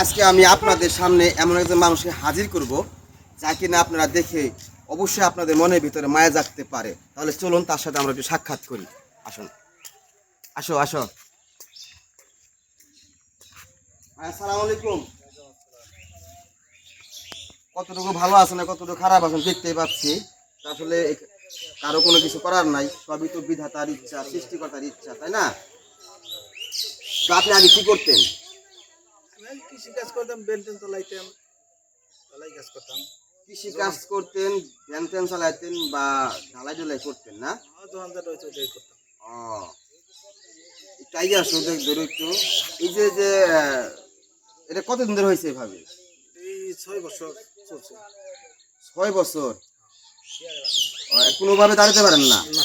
আজকে আমি আপনাদের সামনে এমন একজন মানুষকে হাজির করব যা কিনা আপনারা দেখে অবশ্যই আপনাদের মনের ভিতরে মায়া জাগতে পারে। তাহলে চলুন তার সাথে আমরা একটু সাক্ষাৎ করি। আসুন, আসো আসো। আসসালামু আলাইকুম। কতটুকু ভালো আছেন না কতটুকু খারাপ আছেন দেখতেই পাচ্ছি। আসলে কারো কোনো কিছু করার নাই, সবই তো বিধাতার ইচ্ছা, সৃষ্টিকর্তার ইচ্ছা, তাই না? তো আপনি আগে কি করতেন? কৃষি কাজ করতাম, বেলটেন চালাইতাম, ঢালাই কাজ করতাম। কৃষি কাজ করতেন, ভ্যান ট্যান চালাইতেন বা ঢালাই ঢালাই করতেন না? দোকানদার রয়েছে ওটাই করতাম। ও, একটু আগে আসো ধরো একটু। এই যে যে এটা কতদিন ধরে হয়েছে এভাবে? এই 6 বছর চলছে। 6 বছর? কোনোভাবে দাঁড়াতে পারেন না? না,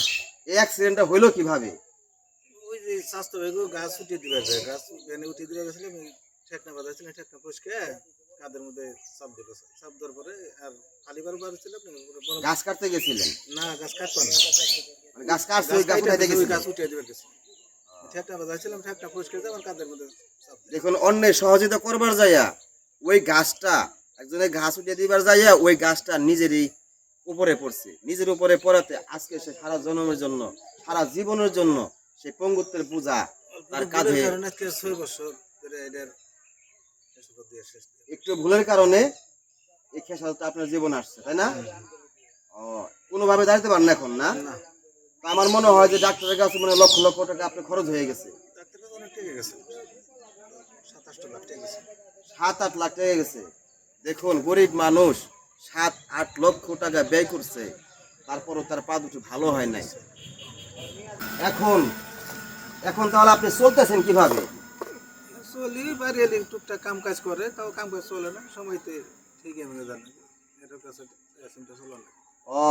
এই অ্যাক্সিডেন্টটা হইলো কিভাবে? ওই যে স্বাস্থ্য বেগো গাছ উঠিয়ে দিবে, গাছ ভ্যানে উঠিয়ে দিয়ে গেছিলাম, ঠেকনা বাঁধাইছিলাম, ঠেকনা ফসকে কাদের মধ্যে চাপ দিল, চাপ দেওয়ার পরে আর ফালিবার বার ছিল। গাছ কাটতে গেছিলেন? না, গাছ কাটতাম না, মানে গাছ কাটতে গাছ উঠাইতে গেছিলেন? গাছ উঠিয়ে দিবে গেছে, ঠেকনা বাঁধাইছিলাম, ঠেকনা ফসকে আমার কাদের মধ্যে চাপ দিল। দেখুন, অন্যের সহযোগিতা করবার যাইয়া ওই গাছটা একজনের ঘাস উঠিয়ে দিবার যাইয়া ওই গাছটা নিজেরই উপরে পড়ছে। নিজের উপরে পড়াতে আজকে সে সারা জন্মের জন্য, সারা জীবনের জন্য সে পঙ্গুত্বের পূজা তার কাঁধে। 6 বছর ধরে এদের দিয়ে শেষ। একটু ভুলের কারণে এই খেসারতটা আপনার জীবন আসছে, তাই না? ও, কোনোভাবে দাঁড়াতে পারেন না এখন না? না, তো আমার মনে হয় যে ডাক্তারের কাছে মানে লক্ষ লক্ষ টাকা আপনার খরচ হয়ে গেছে। ডাক্তারটা তো অনেক টেকে গেছে, 27-8 লাখ টেকে গেছে। 7-8 লাখ টাকা গেছে। দেখুন, গরিব মানুষ 7-8 লক্ষ টাকা ব্যয় করছে, তারপরও তার পা দুটো ভালো হয় নাই। এখন এখন তাহলে আপনি চলতেছেন কিভাবে? চলি বাড়ি এলে টুকটাক কাম কাজ করে, তাও কাম কাজ চলে না সময়তে। ঠিকই আমি জানি এটার কাছে চিন্তা চলে না। ও,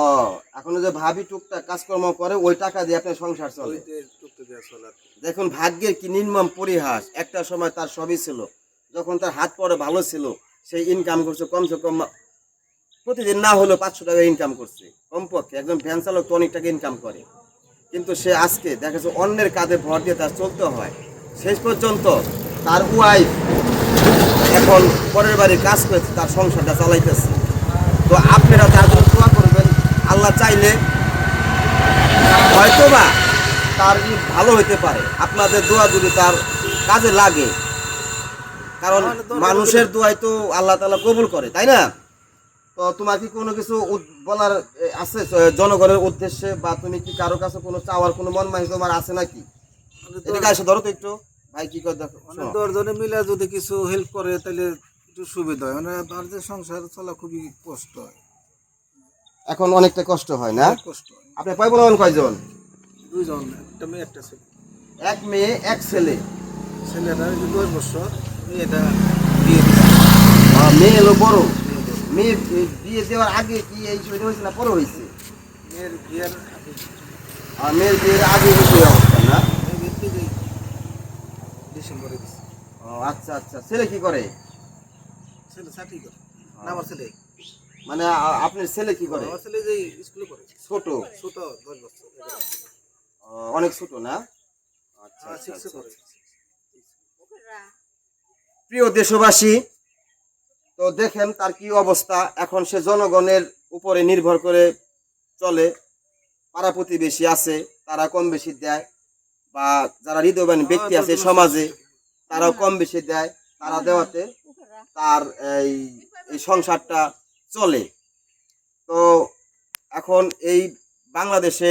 এখন যে ভাবি টুকটাক কাজকর্ম করে ওই টাকা দিয়ে আপনার সংসার চলে। ওইতে টুকটাক দিয়ে চলে আর কি। দেখুন, ভাগ্যের কি নির্মম পরিহাস। একটা সময় তার সবই ছিল, যখন তার হাত পরে ভালো ছিল, সেই ইনকাম করছে কমসে কম প্রতিদিন না হলেও 500 টাকা ইনকাম করছে কমপক্ষে। একজন ভ্যান চালক তো অনেক টাকা ইনকাম করে, কিন্তু সে আজকে দেখেছে অন্যের কাঁধে ভর দিয়ে তার চলতে হয়। শেষ পর্যন্ত তার ওয়াইফ এখন পরের বাড়ি কাজ করেছে, তার সংসারটা চালাইতেছে। তো আপনারা তার জন্য দোয়া করবেন। আল্লাহ চাইলে হয়তোবা তার ভালো হইতে পারে, আপনাদের দোয়া যদি তার কাজে লাগে। কারণ মানুষের দোয়াই তো আল্লাহ তাআলা কবুল করে, তাই না? তো তোমার কি কোনো কিছু বলার আছে জনগণের উদ্দেশ্যে, বা তুমি কি কারো কাছে কোনো চাওয়ার কোনো মন মানসিকতা তোমার আছে নাকি? এদিকে এসে ধরো তো একটু। ভাই কি করে দেখো, মানে 10 জনে মিলে যদি কিছু হেল্প করে তাহলে একটু সুবিধা হয়। মানে তার যে সংসার চলা খুবই কষ্ট হয়, এখন অনেকটা কষ্ট হয় না? অনেক কষ্ট হয়। আপনি কয় বলবেন কয়জন? 2 জন, একটা মেয়ে একটা ছেলে। এক মেয়ে এক ছেলে। ছেলেটা ওই যে 10 বছর, মেয়েটা বিয়ে দিয়েছে। মেয়ে এলো বড়। মেয়ে বিয়ে দেওয়ার আগে কি এই সুবিধা হয়েছে না পরে হয়েছে? মেয়ের বিয়ের আগে, আর মেয়ের বিয়ের আগে হয়েছে এই অবস্থা না? মেয়ের বিয়ে থেকেই ডিসেম্বরে দিচ্ছে। ও আচ্ছা আচ্ছা। ছেলে কি করে? ছেলে চাকরি করে না, আমার ছেলে। মানে আপনার ছেলে কি করে? আমার ছেলে যে স্কুলে করে, ছোট? ছোট 10 বছর। অনেক ছোট না? আচ্ছা হ্যাঁ, আচ্ছা, 6 আচ্ছা। করে। প্রিয় দেশবাসী, তো দেখেন তার কি অবস্থা। এখন সে জনগণের উপরে নির্ভর করে চলে। পাড়া প্রতিবেশী আছে, তারা কম বেশি দেয়, বা যারা হৃদয়বান ব্যক্তি আছে সমাজে তারাও কম বেশি দেয়। তারা দেওয়াতে তার এই এই সংসারটা চলে। তো এখন এই বাংলাদেশে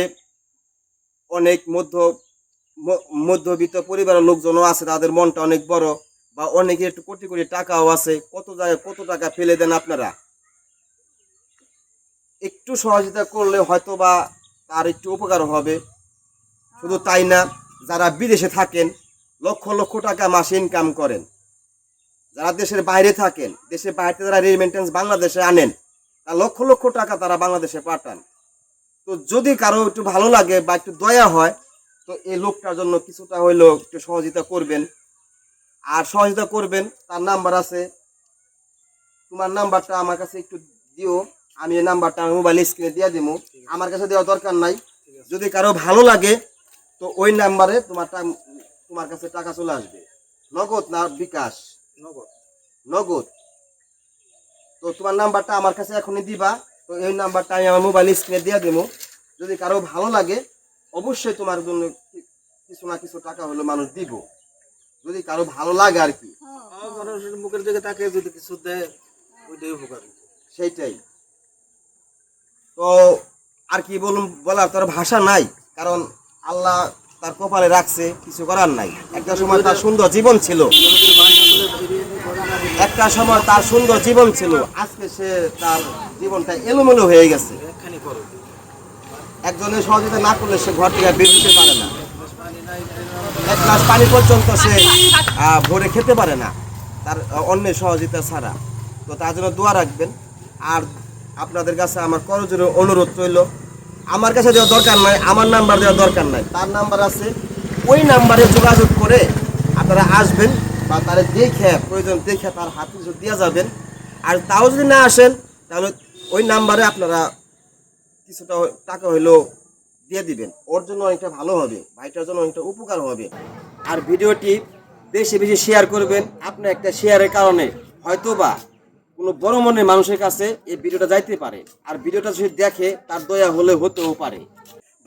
অনেক মধ্যবিত্ত পরিবারের লোকজনও আছে, তাদের মনটা অনেক বড়, বা অনেকে একটু কোটি কোটি টাকাও আছে। কত জায়গায় কত টাকা ফেলে দেন আপনারা। একটু সহযোগিতা করলে হয়তো বা তার একটু উপকার হবে। শুধু তাই না, যারা বিদেশে থাকেন লক্ষ লক্ষ টাকা মাসে ইনকাম করেন, যারা দেশের বাইরে থাকেন, দেশের বাইরে যারা রেমিটেন্স বাংলাদেশে আনেন, তা লক্ষ লক্ষ টাকা তারা বাংলাদেশে পাঠান। তো যদি কারো একটু ভালো লাগে বা একটু দয়া হয়, তো এই লোকটার জন্য কিছুটা হইলেও একটু সহযোগিতা করবেন। আর সহযোগিতা করবেন, তার নাম্বার আছে। তোমার নাম্বারটা আমার কাছে একটু দিও, আমি এই নাম্বারটা মোবাইল স্ক্রিনে দিয়ে দিব। আমার কাছে দেওয়ার দরকার নাই। যদি কারো ভালো লাগে তো ওই নাম্বারে তোমার কাছে টাকা চলে আসবে। নগদ না বিকাশ? নগদ। নগদ। তো তোমার নাম্বারটা আমার কাছে এখনই দিবা। তো এই নাম্বারটা আমি আমার মোবাইল স্ক্রিনে দিয়ে দেবো। যদি কারো ভালো লাগে অবশ্যই তোমার জন্য কিছু না কিছু টাকা হলো মানুষ দিব, যদি কারো ভালো লাগে আর কি। মানুষের মুখের দিকে তাকে যদি কিছু দেয় ওইটাই উপকার। সেইটাই। তো আর কি বলুন, বলার তোর ভাষা নাই, কারণ আল্লাহ তার কপালে রাখছে, কিছু করার নাই। একটা সময় তার সুন্দর জীবন ছিল, একটা সময় তার সুন্দর জীবন ছিল, আজকে সে তার জীবনটা এলোমেলো হয়ে গেছে। একখানি করো, একজনের সহযোগিতা না করলে সে ঘর থেকে বের হতে পারে না, পানি নাই, এক গ্লাস পানি পর্যন্ত সে ভরে খেতে পারে না তার অন্যের সহযোগিতা ছাড়া। তো তার জন্য দোয়া রাখবেন। আর আপনাদের কাছে আমার করজোরে অনুরোধ রইল, আমার কাছে দেওয়া দরকার নাই, আমার নাম্বার দেওয়া দরকার নাই, তার নাম্বার আছে, ওই নাম্বারে যোগাযোগ করে আপনারা আসবেন বা তারা দেখে প্রয়োজন দেখে তার হাতে কিছু দেওয়া যাবেন। আর তাও যদি না আসেন তাহলে ওই নাম্বারে আপনারা কিছুটা টাকা হইলেও দিয়ে দিবেন। ওর জন্য অনেকটা ভালো হবে, ভাইটার জন্য অনেকটা উপকার হবে। আর ভিডিওটি বেশি বেশি শেয়ার করবেন। আপনার একটা শেয়ারের কারণে হয়তোবা কোনো বড় মনের মানুষের কাছে এই ভিডিওটা যাইতে পারে, আর ভিডিওটা যদি দেখে তার দয়া হলে হতেও পারে।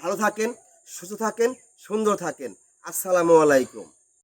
ভালো থাকেন, সুস্থ থাকেন, সুন্দর থাকেন। আসসালামু আলাইকুম।